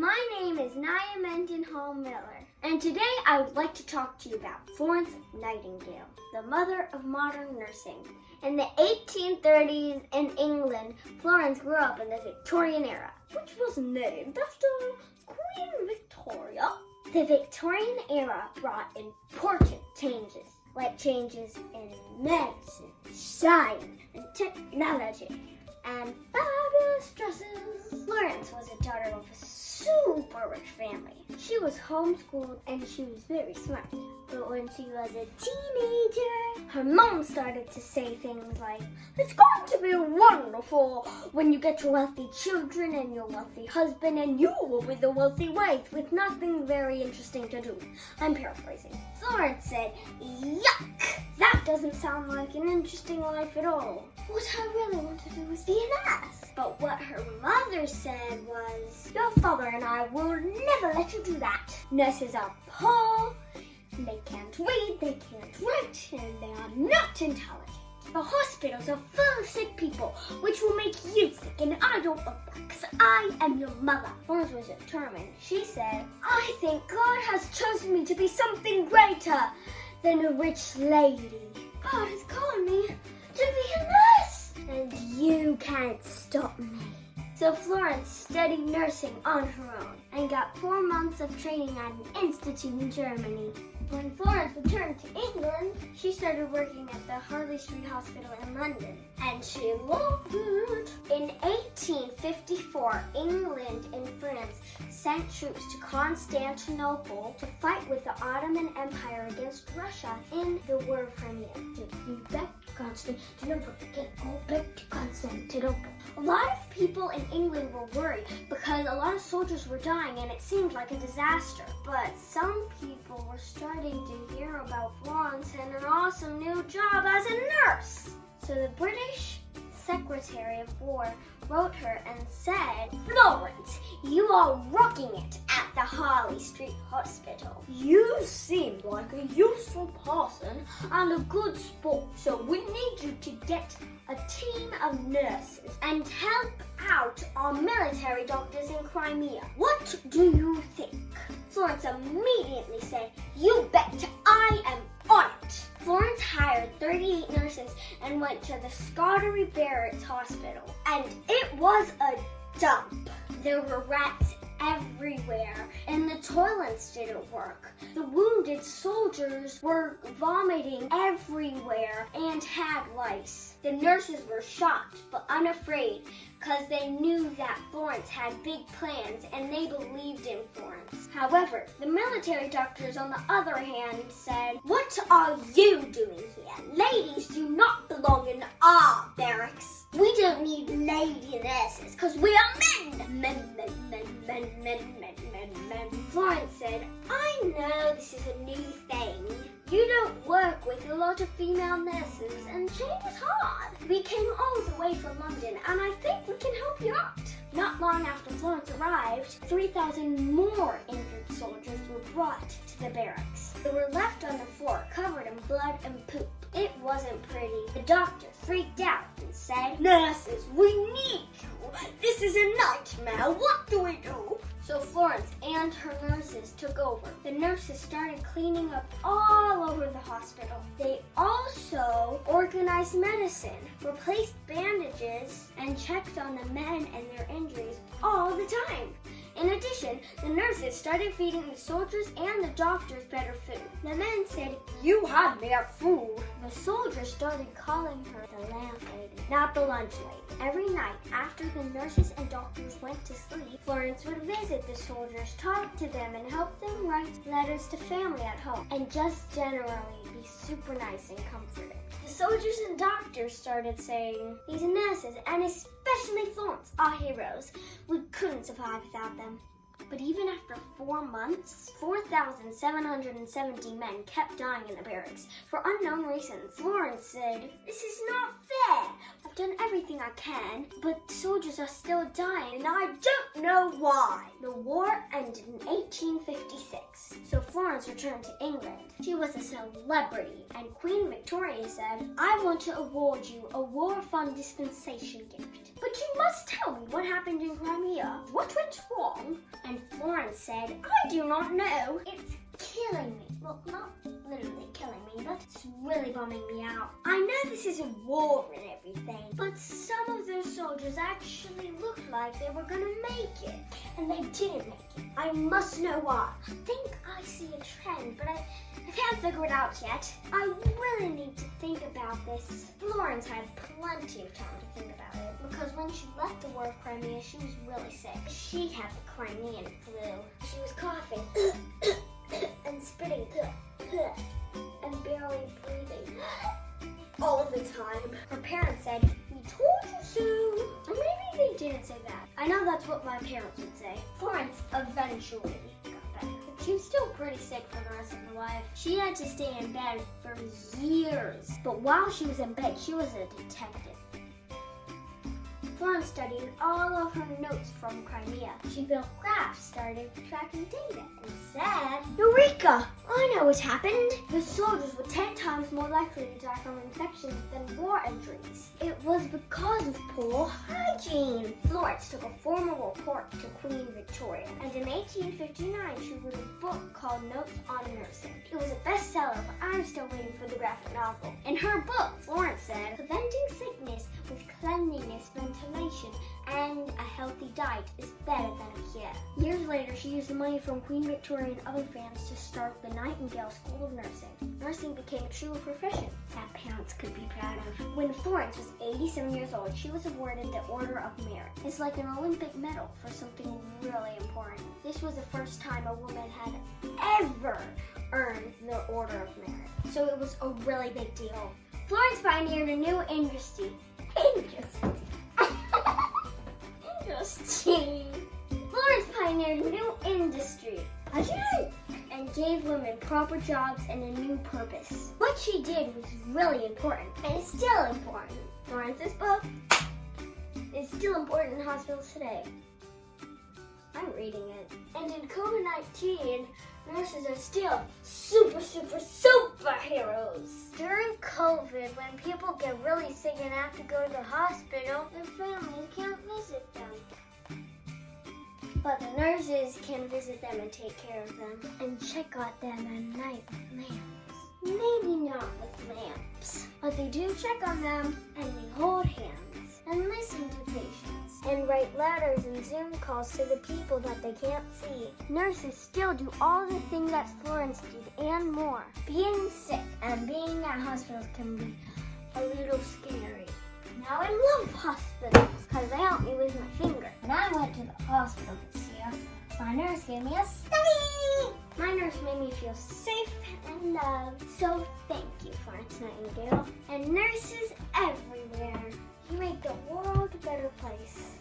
My name is Naia Miller, and today I would like to talk to you about Florence Nightingale, the mother of modern nursing. In the 1830s in England, Florence grew up in the Victorian era, which was named after Queen Victoria. The Victorian era brought important changes, like changes in medicine, science, and technology, and fabulous dresses. Florence was a daughter of a super rich family. She was homeschooled and she was very smart. But when she was a teenager, her mom started to say things like, "It's going to be wonderful when you get your wealthy children and your wealthy husband and you will be the wealthy wife with nothing very interesting to do." I'm paraphrasing. Florence said, "Yuck! That doesn't sound like an interesting life at all. What I really want to do is be a nurse." But what her mother said was, "Your father and I will never let you do that. Nurses are poor, they can't read, they can't write, and they are not intelligent. The hospitals are full of sick people, which will make you sick, and I don't want that because I am your mother." Florence was determined. She said, "I think God has chosen me to be something greater than a rich lady. God has called me to be a nurse, and you can't stop me." So Florence studied nursing on her own and got 4 months of training at an institute in Germany. When Florence returned to England, she started working at the Harley Street Hospital in London, and she loved it. In 1854, England and France sent troops to Constantinople to fight with the Ottoman Empire against Russia in the War of Crimea. "Go back to Constantinople, go back to Constantinople." A lot of people in England were worried because a lot of soldiers were dying and it seemed like a disaster. But some people were starting to hear about Florence and her awesome new job as a nurse. So the British Secretary of War wrote her and said, "Florence, you are rocking it at the Harley Street Hospital. You seem like a useful person and a good sport, so we need you to get a team of nurses and help out our military doctors in Crimea. What do you think?" Florence immediately said, "You bet, I am on it." Florence hired 38 nurses and went to the Scottery Barracks Hospital, and it was a dump. There were rats everywhere, and the toilets didn't work. The wounded soldiers were vomiting everywhere and had lice. The nurses were shocked but unafraid because they knew that Florence had big plans and they believed in Florence. However, the military doctors, on the other hand, said, "What are you doing here? Ladies do not belong in our barracks. We don't need lady nurses because we are men. Men, men, men, men, men, men, men, men." Florence said, "I know this is a new thing. You don't work with a lot of female nurses and change is hard. We came all the way from London and I think we can help you out." Not long after Florence arrived, 3,000 more injured soldiers were brought to the barracks. They were left on the floor covered in blood and poop. It wasn't pretty. The doctor freaked out and said, "Nurses, we need you. This is a nightmare. What do we do?" So Florence and her nurses took over. The nurses started cleaning up all over the hospital. They also organized medicine, replaced bandages, and checked on the men and their injuries all the time. In addition, the nurses started feeding the soldiers and the doctors better food. The men said, "You had their food." The soldiers started calling her the lamp lady, not the lunch lady. Every night, after the nurses and doctors went to sleep, Florence would visit the soldiers, talk to them, and help them write letters to family at home, and just generally be super nice and comforting. The soldiers and doctors started saying, "These nurses, and especially Florence, are heroes. We couldn't survive without them." But even after 4 months, 4,770 men kept dying in the barracks for unknown reasons. Florence said, "This is not fair. A I've done everything I can, but soldiers are still dying and I don't know why. The war ended in 1856, so Florence returned to England. She was a celebrity, and Queen Victoria said, I want to award you a War Fund dispensation gift. But you must tell me what happened in Crimea. What went wrong? And Florence said, I do not know. It's killing me. Well, not literally killing me, but it's really bumming me out. I know this is a war and everything, but some of those soldiers actually looked like they were gonna make it, and they didn't make it. I must know why. I think I see a trend, but I can't figure it out yet. I really need to think about this. Florence had plenty of time to think about it, because when she left the War of Crimea, she was really sick. She had the Crimean flu. She was coughing and spitting and barely breathing all of the time. Her parents said, we told you so. Or maybe they didn't say that. I know that's what my parents would say. Florence eventually got better. But she was still pretty sick for the rest of her life. She had to stay in bed for years. But while she was in bed, she was a detective. Florence studied all of her notes from Crimea. She built graphs, started tracking data, and said, Eureka! I know what happened. The soldiers were 10 times more likely to die from infections than war injuries. It was because of poor hygiene. Florence took a formal report to Queen Victoria, and in 1859 she wrote a book called Notes on Nursing. It was a bestseller, but I'm still waiting for the graphic novel. In her book, Florence said, preventing sickness with cleanliness, ventilation, and a healthy diet is better than a cure. Years later, she used the money from Queen Victoria and other fans to start the Nightingale School of Nursing. Nursing became a true profession that parents could be proud of. When Florence was 87 years old, she was awarded the Order of Merit. It's like an Olympic medal for something really important. This was the first time a woman had ever earned the Order of Merit, so it was a really big deal. Florence pioneered a new industry. Florence pioneered a new industry and gave women proper jobs and a new purpose. What she did was really important, and it's still important. Florence's book is still important in hospitals today. I'm reading it. And in COVID-19, nurses are still superheroes. During COVID, when people get really sick and have to go to the hospital, their families can't visit them. But the nurses can visit them and take care of them and check on them at night with lamps. Maybe not with lamps, but they do check on them and they hold hands and listen to patients and write letters and Zoom calls to the people that they can't see. Nurses still do all the things that Florence did and more. Being sick and being at hospitals can be a little scary. Now I love hospitals because they help me with my finger. When I went to the hospital this year, my nurse gave me a study. My nurse made me feel safe and loved. So thank you, Florence Nightingale. And nurses everywhere. You make the world a better place.